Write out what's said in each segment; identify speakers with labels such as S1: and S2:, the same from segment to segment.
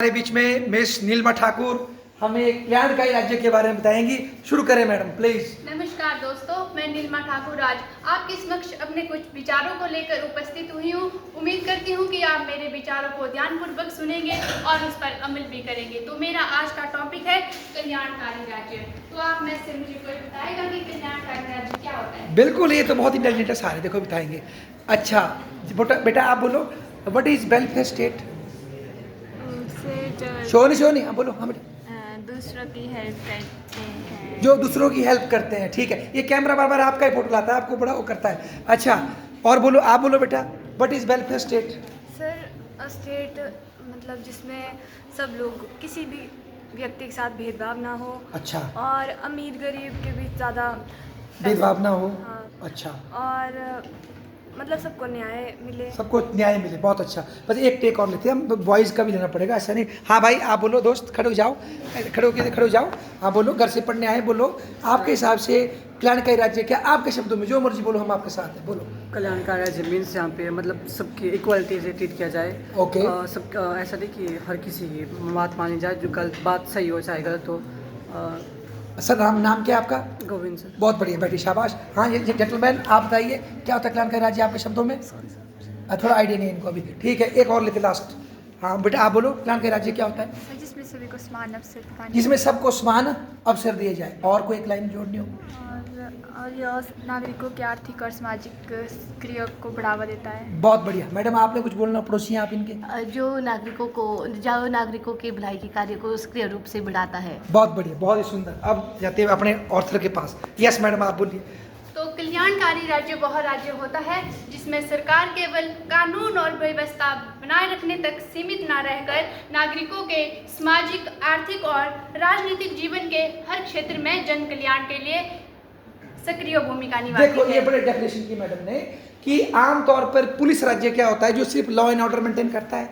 S1: हमारे बीच में मिस नीलमा ठाकुर हमें कल्याणकारी राज्य के बारे में बताएंगी। शुरू करें मैडम प्लीज।
S2: नमस्कार दोस्तों, मैं नीलमा ठाकुर आज आपके समक्ष अपने कुछ विचारों को लेकर उपस्थित हुई हूँ। उम्मीद करती हूँ कि आप मेरे विचारों को ध्यानपूर्वक सुनेंगे और उस पर अमल भी करेंगे। तो मेरा आज का टॉपिक है कल्याणकारी राज्य। तो आप में से मुझे कोई बताएगा कि कल्याणकारी राज्य क्या होता है?
S1: बिल्कुल, ये तो बहुत इंटेलिजेंट है, सारे देखो बताएंगे। अच्छा बेटा आप बोलो, what is welfare state? Soni हाँ बोलो। हाँ बेटा,
S2: दूसरों की हेल्प करते हैं।
S1: जो दूसरों की हेल्प करते हैं, ठीक है। ये कैमरा बार बार आपका ही फोटो लाता है, आपको बड़ा वो करता है। अच्छा और बोलो, आप बोलो बेटा, what is welfare state?
S3: Sir state मतलब जिसमें सब लोग किसी भी व्यक्ति के साथ भेदभाव ना हो।
S1: अच्छा,
S3: और अमीर गरीब के बीच ज़्यादा
S1: भेदभाव ना हो।
S3: हाँ।
S1: अच्छा,
S3: और मतलब सबको न्याय मिले।
S1: सबको न्याय मिले, बहुत अच्छा। बस एक टेक और लेते हैं हम, बॉयज़ का भी लेना पड़ेगा, ऐसा नहीं। हाँ भाई आप बोलो, दोस्त खड़े हो जाओ, खड़े हो जाओ। हाँ बोलो, घर से पढ़ने आए, बोलो आपके हिसाब से कल्याणकारी राज्य क्या? आपके शब्दों में जो मर्जी बोलो, हम आपके साथ हैं, बोलो।
S4: कल्याणकारी राज्य मीन्स यहाँ पे मतलब सबकी इक्वलिटी से ट्रीट किया जाए।
S1: ओके।
S4: सब ऐसा नहीं कि हर किसी की बात मानी जाए, जो गलत बात सही हो चाहे गलत हो।
S1: सर नाम क्या है आपका?
S4: गोविंद सर।
S1: बहुत बढ़िया बेटी, शाबाश। हाँ ये जेंटलमैन आप बताइए, क्या होता है कल्याणकारी राज्य आपके शब्दों में? थोड़ा आइडिया नहीं इनको अभी, ठीक है। एक और लेते लास्ट। हाँ बेटा आप बोलो, कल्याणकारी राज्य क्या होता है?
S3: जिसमें सभी को समान अवसर प्रदान
S1: जिसमें सबको समान अवसर दिए जाए। और कोई एक लाइन जोड़नी हो?
S3: और यह नागरिकों के आर्थिक और सामाजिक क्रिया को बढ़ावा देता है।
S1: बहुत बढ़िया। मैडम आपने कुछ बोलना, पड़ोसी हैं आप इनके?
S5: जो नागरिकों के भलाई के कार्य को सक्रिय रूप से बढ़ाता है।
S1: बहुत बढ़िया, बहुत ही सुंदर। अब जाते हैं अपने ऑर्थर के पास। यस मैडम आप बोलिए।
S2: तो कल्याणकारी राज्य वह राज्य होता है जिसमें सरकार केवल कानून और व्यवस्था बनाए रखने तक सीमित न रहकर नागरिकों के सामाजिक, आर्थिक और राजनीतिक जीवन के हर क्षेत्र में जन कल्याण के लिए सक्रिय भूमिका निभाती
S1: देखो
S2: है।
S1: ये बड़े डेफिनेशन की मैडम ने कि आमतौर पर पुलिस राज्य क्या होता है? जो सिर्फ लॉ एंड ऑर्डर मेंटेन करता है,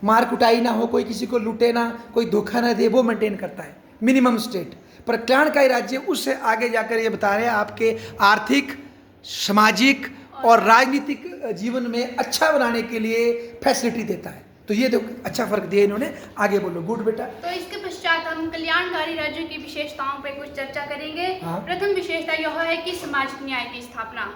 S1: मार कुटाई ना हो, कोई किसी को लूटे ना, कोई धोखा ना दे, वो मेंटेन करता है, मिनिमम स्टेट। पर कल्याणकारी राज्य उससे आगे जाकर ये बता रहे हैं आपके आर्थिक, सामाजिक और राजनीतिक जीवन में अच्छा बनाने के लिए फैसिलिटी देता है। तो ये देखो अच्छा फर्क दिया इन्होंने। आगे बोलो। गुड बेटा।
S2: तो इसके पश्चात हम कल्याणकारी राज्य की विशेषताओं पर कुछ चर्चा करेंगे।
S1: हाँ।
S2: प्रथम विशेषता यह है कि सामाजिक न्याय की स्थापना।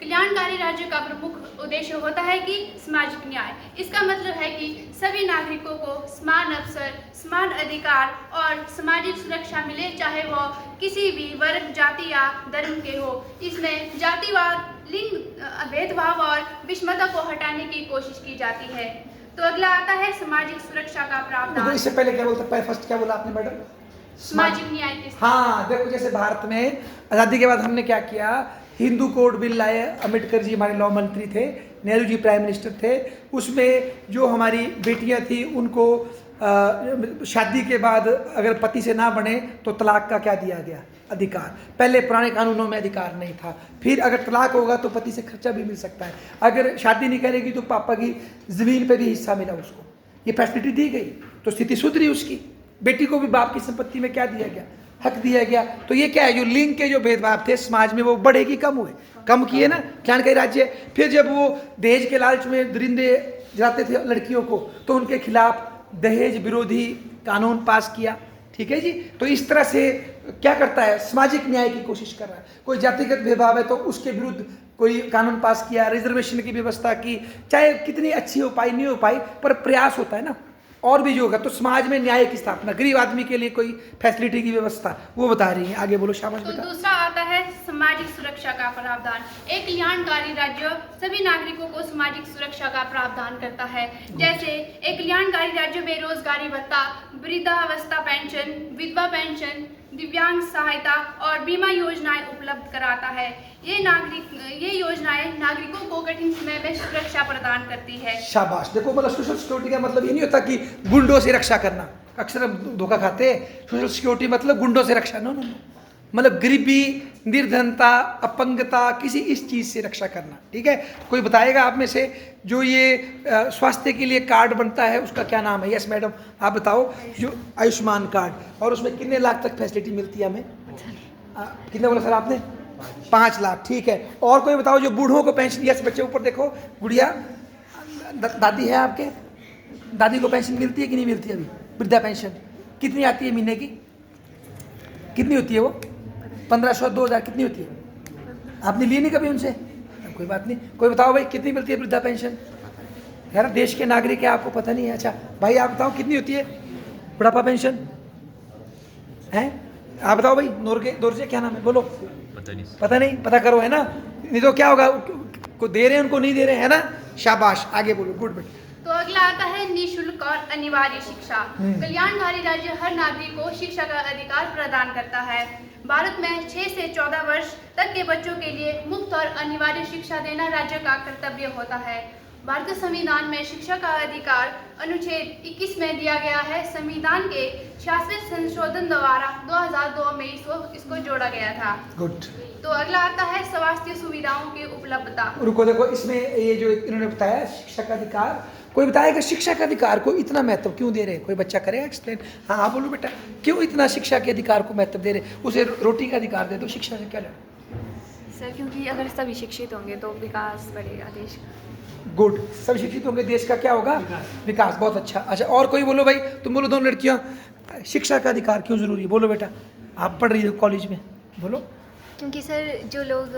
S2: कल्याणकारी राज्य का प्रमुख उद्देश्य होता है कि सामाजिक न्याय। इसका मतलब है कि सभी नागरिकों को समान अवसर, समान अधिकार और सामाजिक सुरक्षा मिले, चाहे वह किसी भी वर्ग, जाति या धर्म के हो। इसमें जातिवाद, लिंग भेदभाव और विषमता को हटाने की कोशिश की जाती है। तो अगला आता है सामाजिक सुरक्षा का प्रावधान।
S1: इससे पहले क्या बोलता है? फर्स्ट क्या बोला आपने मैडम?
S2: सामाजिक न्याय की स्थापना।
S1: हाँ देखो, जैसे भारत में आज़ादी के बाद हमने क्या किया? हिंदू कोड बिल लाए। अम्बेडकर जी हमारे लॉ मंत्री थे, नेहरू जी प्राइम मिनिस्टर थे। उसमें जो हमारी बेटियां थी उनको शादी के बाद अगर पति से ना बने तो तलाक का क्या दिया गया? अधिकार। पहले पुराने कानूनों में अधिकार नहीं था। फिर अगर तलाक होगा तो पति से खर्चा भी मिल सकता है। अगर शादी नहीं करेगी तो पापा की ज़मीन पे भी हिस्सा मिला उसको, ये फैसिलिटी दी गई तो स्थिति सुधरी उसकी। बेटी को भी बाप की संपत्ति में क्या दिया गया? हक दिया गया। तो ये क्या है? जो लिंग के जो भेदभाव थे समाज में वो बढ़े कि कम हुए? कम किए ना कल्याणकारी राज्य। फिर जब वो दहेज के लालच में दरिंदे जलाते थे लड़कियों को, तो उनके खिलाफ दहेज विरोधी कानून पास किया। ठीक है जी। तो इस तरह से क्या करता है? सामाजिक न्याय की कोशिश कर रहा है। कोई जातिगत भेदभाव है तो उसके विरुद्ध कोई कानून पास किया, रिजर्वेशन की व्यवस्था की। चाहे कितनी अच्छी हो पाई नहीं हो पाई, पर प्रयास होता है ना। और भी जो होगा तो समाज में न्याय की स्थापना, गरीब आदमी के लिए कोई फैसिलिटी की व्यवस्था, वो बता रही है। आगे बोलो, शाबाश
S2: तो
S1: बेटा।
S2: दूसरा आता है सामाजिक सुरक्षा का प्रावधान। एक कल्याणकारी राज्य सभी नागरिकों को सामाजिक सुरक्षा का प्रावधान करता है। जैसे एक कल्याणकारी राज्य बेरोजगारी भत्ता, वृद्धावस्था पेंशन, विधवा पेंशन, दिव्यांग सहायता और बीमा योजनाएं उपलब्ध कराता है। ये योजनाएं नागरिकों को कठिन समय में सुरक्षा प्रदान करती है।
S1: शाबाश। देखो मतलब सोशल सिक्योरिटी का मतलब ये नहीं होता कि गुंडों से रक्षा करना। अक्सर हम धोखा खाते हैं। सोशल सिक्योरिटी मतलब गुंडों से रक्षा, नो नो नो। मतलब गरीबी, निर्धनता, अपंगता, किसी इस चीज़ से रक्षा करना। ठीक है। कोई बताएगा आप में से जो ये स्वास्थ्य के लिए कार्ड बनता है उसका क्या नाम है? यस मैडम आप बताओ। जो आयुष्मान कार्ड, और उसमें कितने लाख तक फैसिलिटी मिलती है हमें? कितने बोला सर आपने? 5 लाख। ठीक है। और कोई बताओ जो बूढ़ों को पेंशन? यस बच्चे ऊपर देखो, गुड़िया दादी है आपके? दादी को पेंशन मिलती है कि नहीं मिलती अभी? वृद्धा पेंशन कितनी आती है महीने की? कितनी होती है वो? 1500 2000 कितनी होती है? आपने ली नहीं कभी उनसे? कोई बात नहीं। कोई बताओ भाई कितनी मिलती है वृद्धा पेंशन? यार देश के नागरिक है, आपको पता नहीं है? अच्छा भाई आप बताओ कितनी होती है बुढ़ापा पेंशन है? आप बताओ भाई। नूर से क्या नाम है? बोलो। पता नहीं? पता करो, है ना? नहीं तो क्या होगा, को दे रहे हैं उनको नहीं दे रहे हैं, है ना? शाबाश, आगे बोलो। गुड बेटा।
S2: तो अगला आता है निःशुल्क और अनिवार्य शिक्षा। कल्याणकारी राज्य हर नागरिक को शिक्षा का अधिकार प्रदान करता है। भारत में 6 से 14 वर्ष तक के बच्चों के लिए मुफ्त और अनिवार्य शिक्षा देना राज्य का कर्तव्य होता है। भारतीय संविधान में शिक्षा का अधिकार अनुच्छेद 21 में दिया गया है। संविधान के 66वें संशोधन द्वारा 2002 में इसको जोड़ा गया था।
S1: गुड।
S2: तो अगला आता है स्वास्थ्य सुविधाओं की उपलब्धता।
S1: रुको देखो, इसमें ये जो इन्होंने बताया शिक्षा का अधिकार, कोई बताएगा शिक्षा का अधिकार को इतना महत्व क्यों दे रहे हैं? कोई बच्चा करेगा एक्सप्लेन? हाँ हाँ बोलो बेटा, क्यों इतना शिक्षा के अधिकार को महत्व दे रहे हैं? उसे रोटी का अधिकार दे दो, शिक्षा से क्या लेना?
S3: सर क्योंकि अगर सभी शिक्षित होंगे तो विकास बढ़ेगा देश का।
S1: गुड। सब शिक्षित होंगे, देश का क्या होगा? विकास। बहुत अच्छा। अच्छा और कोई बोलो भाई, तुम बोलो दोनों लड़कियां, शिक्षा का अधिकार क्यों जरूरी है? बोलो बेटा, आप पढ़ रही हो कॉलेज में, बोलो।
S3: क्योंकि सर जो लोग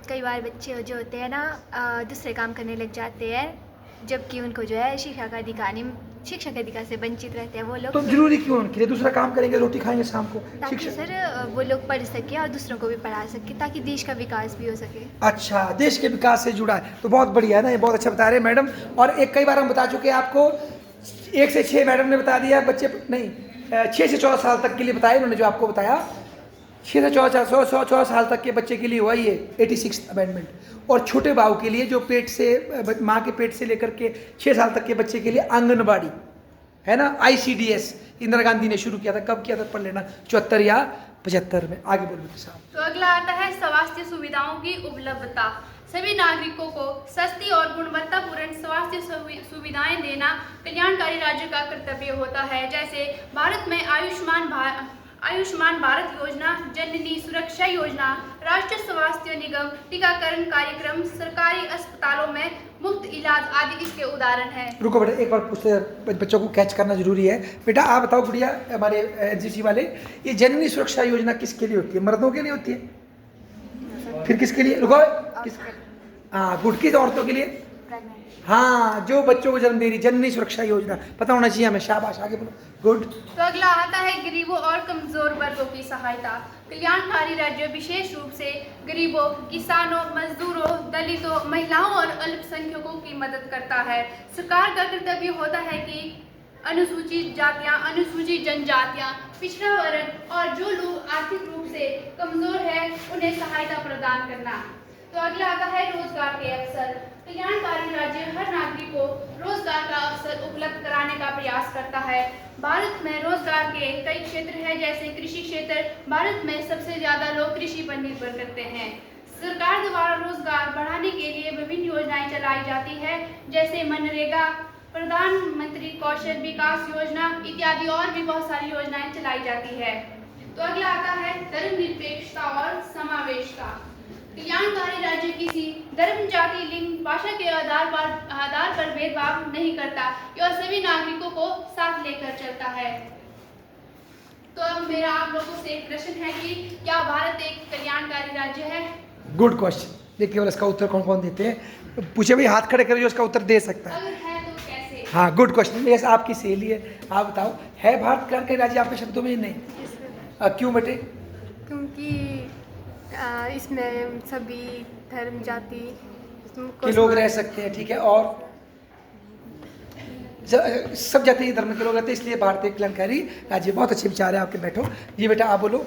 S3: कई बार बच्चे जो होते हैं ना दूसरे काम करने लग जाते हैं, जबकि उनको जो है शिक्षा का अधिकार से वंचित रहते हैं वो लोग।
S1: तो जरूरी क्यों उनके लिए? दूसरा काम करेंगे, रोटी खाएंगे शाम को।
S3: ताकि सर वो लोग पढ़ सके और दूसरों को भी पढ़ा सके, ताकि देश का विकास भी हो सके।
S1: अच्छा, देश के विकास से जुड़ा है, तो बहुत बढ़िया है ना, ये बहुत अच्छा बता रहे हैं मैडम। और एक कई बार हम बता चुके हैं आपको, 1 से 6 मैडम ने बता दिया, बच्चे नहीं 6 से 14 साल तक के लिए बताया उन्होंने, जो आपको बताया 6 से 14 साल तक के बच्चे के लिए हुआ ये 86 अमेंडमेंट। और छोटे बाबू के लिए जो पेट से, माँ के पेट से लेकर के 6 साल तक के बच्चे के लिए आंगनबाड़ी, है ना, ICDS इंदिरा गांधी ने शुरू किया था। कब किया था? पढ़ लेना, 74 या 75 में। आगे बोलो साहब।
S2: तो अगला आता है स्वास्थ्य सुविधाओं की उपलब्धता। सभी नागरिकों को सस्ती और गुणवत्तापूर्ण स्वास्थ्य सुविधाएं देना कल्याणकारी राज्य का कर्तव्य होता है। जैसे भारत में आयुष्मान भारत योजना, जननी सुरक्षा योजना, राष्ट्रीय स्वास्थ्य निगम, टीकाकरण कार्यक्रम, सरकारी अस्पतालों में मुफ्त इलाज आदि इसके उदाहरण हैं।
S1: रुको बेटा, एक बार पूछते, बच्चों को कैच करना जरूरी है। बेटा आप बताओ गुड़िया, हमारे NCC वाले, ये जननी सुरक्षा योजना किसके लिए होती है? मर्दों के लिए होती है? फिर किसके लिए? रुको, हाँ गुड, किस औरतों के लिए? हाँ, जो बच्चों को जन्म दे रही, जननी सुरक्षा योजना पता होना चाहिए हमें। शाबाश, आगे बोलो। गुड।
S2: तो अगला आता है गरीबों और कमजोर वर्गों की सहायता। कल्याणकारी राज्य विशेष रूप से गरीबों, किसानों, मजदूरों, दलितों, महिलाओं और अल्पसंख्यकों की मदद करता है। सरकार का कर्तव्य होता है कि अनुसूचित जातियां, अनुसूचित जनजातियां, पिछड़ा वर्ग और जो लोग आर्थिक रूप से कमजोर है उन्हें सहायता प्रदान करना। तो अगला आता है रोजगार के अवसर। कल्याणकारी राज्य हर नागरिक को रोजगार का अवसर उपलब्ध कराने का प्रयास करता है। भारत में रोजगार के कई क्षेत्र हैं, जैसे कृषि क्षेत्र। भारत में सबसे ज्यादा लोग कृषि पर निर्भर करते हैं। सरकार द्वारा रोजगार बढ़ाने के लिए विभिन्न योजनाएं चलाई जाती है, जैसे मनरेगा, प्रधानमंत्री कौशल विकास योजना इत्यादि, और भी बहुत सारी योजनाएं चलाई जाती है। तो अगला आता है धर्मनिरपेक्षता और समावेशता। कल्याणकारी राज्य किसी धर्म, जाति, लिंग, भाषा के आधार पर भेदभाव नहीं करता और सभी नागरिकों को साथ लेकर चलता है। तो अब मेरा आप लोगों से एक प्रश्न है कि क्या भारत एक कल्याणकारी राज्य है?
S1: Good question. देखिए केवल इसका उत्तर कौन कौन देते हैं? पूछे भाई, हाथ खड़े करो जो इसका उत्तर दे सकता है।
S2: अगर है तो कैसे?
S1: हाँ गुड क्वेश्चन। यस, आपकी सहेली है, आप बताओ, है भारत कल्याणकारी राज्य आपके शब्दों में? नहीं। क्यों बेटे?
S3: क्योंकि इसमें सभी धर्म, जाति
S1: के लोग रह सकते हैं, ठीक है, और सब जाति धर्म के लोग रहते हैं, इसलिए भारतीय कल्याणकारी राज्य। बहुत अच्छे विचार है आपके। बैठो जी बेटा, आप बोलो।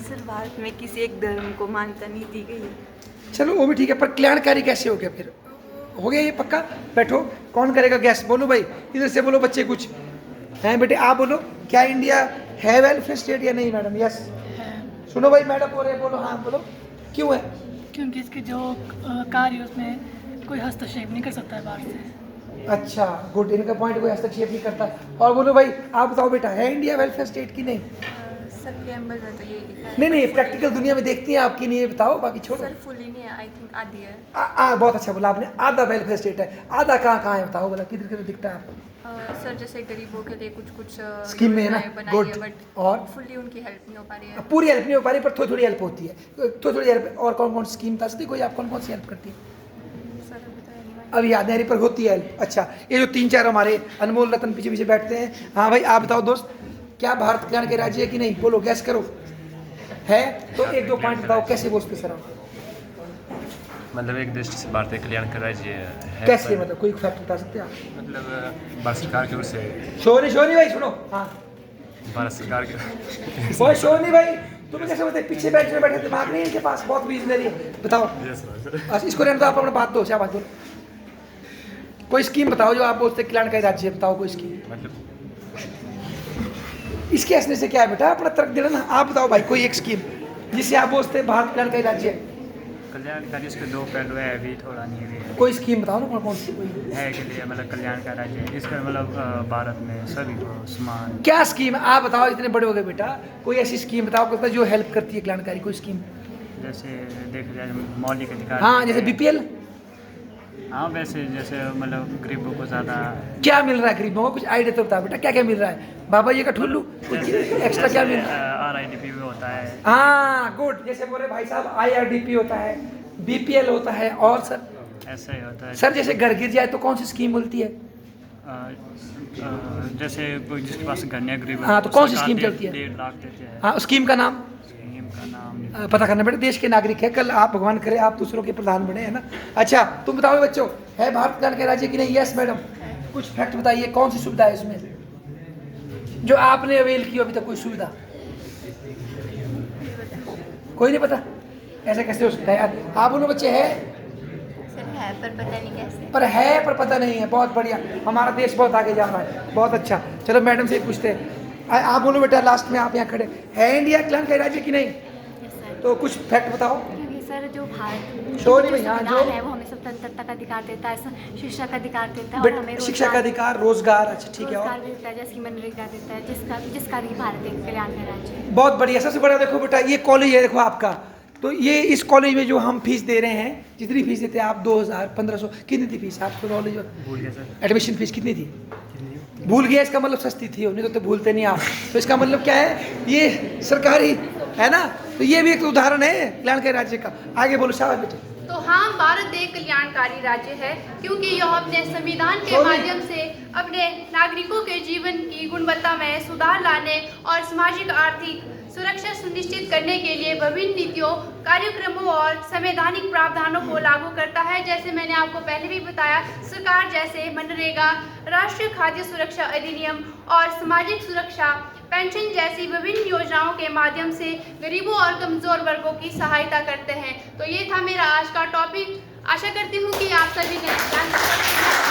S6: सर भारत में किसी एक धर्म को मान्यता नहीं दी गई है।
S1: चलो वो भी ठीक है, पर कल्याणकारी कैसे हो गया? फिर हो गया ये पक्का? बैठो, कौन करेगा गैस? बोलो भाई, इधर से बोलो बच्चे कुछ हैं। बेटे आप बोलो, क्या इंडिया है वेलफेयर स्टेट या नहीं? Madam yes. सुनो भाई, मैडम बोल रहे, बोलो। हाँ बोलो, क्यों है?
S7: क्योंकि इसके जो कार्य उसमें कोई हस्तक्षेप नहीं कर सकता है बाहर से।
S1: अच्छा गुड, इनका पॉइंट, कोई हस्तक्षेप नहीं करता। और बोलो भाई, आप बताओ बेटा, है इंडिया वेलफेयर स्टेट की नहीं?
S6: सबके एम्बल तो यही लिखा है।
S1: नहीं प्रैक्टिकल दुनिया में देखती हैं आपकी, नहीं ये बताओ, बाकी छोड़ो।
S6: सर फुली नहीं है, आई थिंक आधी है।
S1: बहुत अच्छा बोला आपने, आधा वेलफेयर स्टेट है, आधा कहाँ है बताओ, बोला किधर किधर दिखता है आपको?
S6: सर जैसे गरीबों के लिए कुछ
S1: स्कीम में है ना, गुड।
S6: बट
S1: और
S6: फुल्ली उनकी हेल्प नहीं हो पा रही है।
S1: पूरी हेल्प नहीं हो पा रही, पर थोड़ी थोड़ी हेल्प होती है, थोड़ी हेल्प। और कौन कौन स्कीम बता सकती, कोई आप कौन कौन सी हेल्प करती है?
S6: सर अभी तो नहीं
S1: अभी याद नहीं आ रही, पर होती है हेल्प। अच्छा, ये जो 3-4 हमारे अनमोल रतन पीछे पीछे बैठते हैं, हाँ भाई आप बताओ दोस्त, क्या भारत कल्याण के राज्य है कि नहीं? बोलो, गैस करो। है तो 1-2 पॉइंट बताओ, कैसे बोलते सर आप?
S8: मतलब एक दृष्टि से भारतीय कल्याण का राज्य है।
S1: कैसे, मतलब कोई फैक्ट बता सकते हैं आप?
S8: मतलब भारत सरकार की ओर से,
S1: शोनी भाई सुनो, हाँ
S8: भारत सरकार की
S1: वो शोनी भाई, तुम कैसे बोलते? पीछे बेंच में बैठे, दिमाग नहीं है इनके पास, बहुत विजनरी है। बताओ। अच्छा, इसको रहने दो, आप अपना बात दो, क्या बात बोलो? कोई स्कीम बताओ जो आप बोलते कल्याणकारी राज्य है, बताओ कोई स्कीम।
S8: मतलब
S1: इसके हंसने से क्या है बेटा, अपना तर्क देना ना। आप बताओ भाई कोई एक स्कीम जिससे आप बोलते हैं भारत कल्याणकारी राज्य है।
S9: कल्याणकारी इसके 2 पहलू है, अभी थोड़ा नहीं है।
S1: कोई स्कीम बताओ ना, कौन कौन सी कोई
S9: है के लिए मतलब कल्याण का राज्य है, इसका मतलब भारत में सभी को समान।
S1: क्या स्कीम है आप बताओ, इतने बड़े हो गए बेटा, कोई ऐसी स्कीम बताओ जो हेल्प करती है कल्याणकारी, कोई स्कीम।
S9: जैसे देखा जाए मौलिक अधिकार।
S1: हाँ, जैसे बीपीएल।
S9: हाँ वैसे जैसे मतलब गरीबों को ज़्यादा
S1: क्या मिल रहा है गरीबों को, कुछ आइडिया तो बताओ बेटा, क्या क्या मिल रहा है? बाबा जी का ठुल्लू, कुछ एक्स्ट्रा क्या मिल रहा है?
S9: RIDP भी होता है।
S1: हाँ गुड, जैसे बोले भाई साहब IRDP होता है, BPL होता है, और सर
S9: ऐसा ही होता है।
S1: सर जैसे घर गिर जाए तो कौन सी स्कीम मिलती है?
S9: जैसे कोई जिसके पास घर नहीं है गरीब,
S1: हाँ, तो कौन सी स्कीम चलती है?
S9: 1.5 लाख देते हैं।
S1: हाँ, स्कीम का नाम पता करना बेटा, देश के नागरिक है, कल आप भगवान करे आप दूसरों के प्रधान बने, है ना। अच्छा, तुम बताओ बच्चों, है भारत कल्याण के राज्य की नहीं? यस मैडम, कुछ फैक्ट बताइए, कौन सी सुविधा है इसमें जो आपने अवेल की अभी तक? कोई सुविधा कोई नहीं पता? ऐसा कैसे हो सकता है यार? आप उन बच्चे हैं
S3: सर है पर पता नहीं कैसे।
S1: पर है पर पता नहीं है, बहुत बढ़िया, हमारा देश बहुत आगे जा रहा है, बहुत अच्छा। चलो मैडम से पूछते हैं, आप बोलो बेटा, लास्ट में आप यहाँ खड़े, है इंडिया कल्याण के राज्य की नहीं? तो कुछ फैक्ट बताओ।
S3: क्योंकि सर जो भारत
S1: शोनी भाई, हाँ, जो
S3: है वो हमें स्वतंत्रता का अधिकार देता है, शिक्षा का अधिकार देता है, और हमें
S1: शिक्षा का अधिकार, रोजगार, अच्छा ठीक है,
S3: रोजगार
S1: और
S3: देता है, जैसे कि मनरेगा देता है, जिसका भी भारत एक कल्याण का राज्य है।
S1: बहुत बढ़िया। सबसे बड़ा देखो बेटा, ये कॉलेज है देखो आपका, तो ये इस कॉलेज में जो हम फीस दे रहे हैं, जितनी फीस देते हैं आप, 2000-1500, कितनी थी फीस आपको? नॉलेज एडमिशन फीस कितनी थी? भूल गया, इसका मतलब सस्ती थी, नहीं तो भूलते नहीं आप। तो इसका मतलब क्या है, ये सरकारी है ना, तो ये भी एक उदाहरण है कल्याण के राज्य का। आगे बोलो, शाबाश बेटे।
S2: तो हाँ, भारत एक कल्याणकारी राज्य है क्योंकि यह अपने संविधान के माध्यम से अपने नागरिकों के जीवन की गुणवत्ता में सुधार लाने और सामाजिक आर्थिक सुरक्षा सुनिश्चित करने के लिए विभिन्न नीतियों, कार्यक्रमों और संवैधानिक प्रावधानों को लागू करता है। जैसे मैंने आपको पहले भी बताया, सरकार जैसे मनरेगा, राष्ट्रीय खाद्य सुरक्षा अधिनियम और सामाजिक सुरक्षा पेंशन जैसी विभिन्न योजनाओं के माध्यम से गरीबों और कमजोर वर्गों की सहायता करते हैं। तो ये था मेरा आज का टॉपिक। आशा करती हूँ कि आप सभी ने